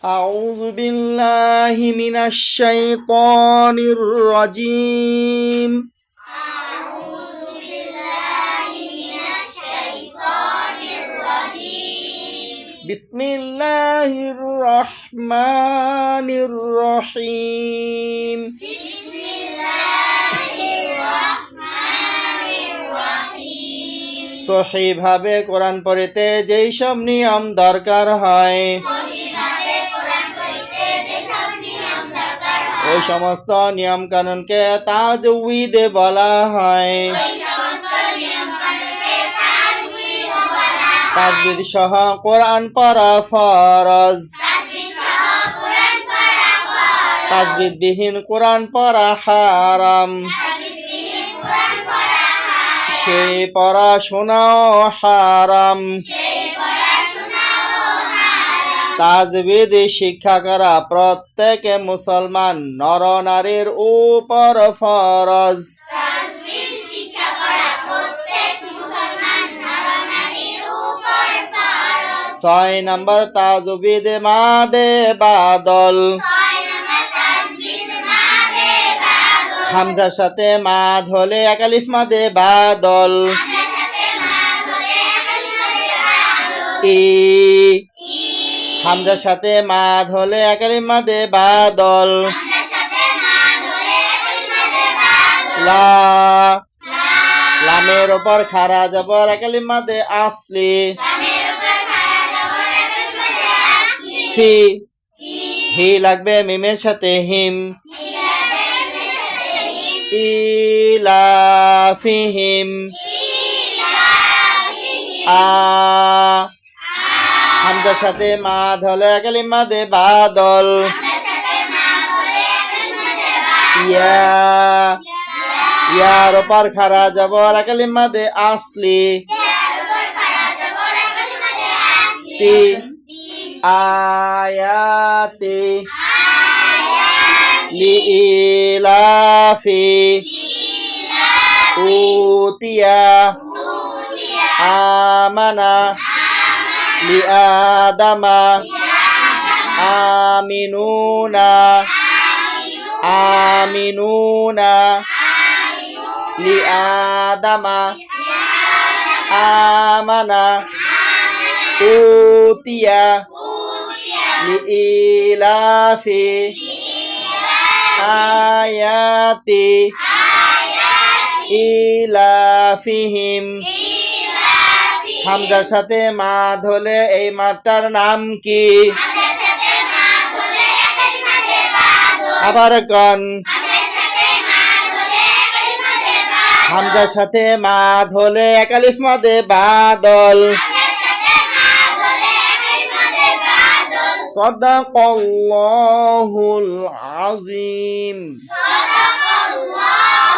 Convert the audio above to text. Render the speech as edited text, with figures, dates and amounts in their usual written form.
أعوذ بالله من الشيطان الرجيم أعوذ بالله من الشيطان الرجيم بسم الله الرحمن الرحيم بسم الله الرحمن الرحيم সহিভাবে কোরআন পড়তে যেই সব নিয়ম দরকার হয় সহিভাবে কোরআন পড়তে যেসব নিয়ম দরকার হয় ওই সমস্ত নিয়ম কানুনকে তাজউইদ বলা হয় ওই সমস্ত নিয়ম কানুনকে তাজউইদ বলা হয় তাজবিদ সহ কোরআন পড়া ফরজ তাজবিদ সহ কোরআন পড়া ফরজ তাজবিদবিহীন কোরআন পড়া হারাম তাজবিদবিহীন কোরআন পড়া হারাম সেই পড়াশোনাও হারাম সেই পড়াশোনাও হারাম তাজবিদ শিক্ষা করা প্রত্যেক মুসলমান নরনারীর উপর ফরজ তাজবিদ শিক্ষা করা প্রত্যেক মুসলমান নর-নারীর উপর ফরজ 6 নম্বর তাজবিদ মাদে বাদল 6 নম্বর তাজবিদ মাদে বাদল হামজার সাথে মাদ হলে একালিফ মাদে বাদল হামজার সাথে মাদ হলে কালিমাতে বাদল ই ই হামজার সাথে মাদ হলে একালিফ মাদে বাদল হামজার সাথে মাদ হলে কালিমাতে বাদল লা লা লামের ওপর খারা জবর একালিফ মাদে আসলি লামের উপর খাড়া জবর কালিমাতে আসলি ফি হি হি লাগবে মিমের সাথে হিম হিলাবের সাথে হিম ইলাফিহিম ইলাহিহি আ হামজার সাথে মাদ হলে একালিফ মাদে বাদল হামজার সাথে মাদ হলে কালিমাতে বাদল ইয়া ইয়ার ওপর খারা জবর একালিফ মাদে আসলি ইয়ার উপর খাড়া জবর কালিমাতে আসলি তি তি আয়াতি আয়াতি লিইলাফি ইলাহি উতিয়া উতিয়া আমানা আমানা লিআদামা আমিনুনা আমিনুনা লিআদামা আমানা উতিয়া লিইলাফি আয়াতি ইলাফিহিম হামজার সাথে মাদ হলে এই মাঠটার নাম কি? আবার কন হামজার সাথে মাদ হলে একালিফ মাদে বাদল সাদাকাল্লাহুল আযীম صدق الله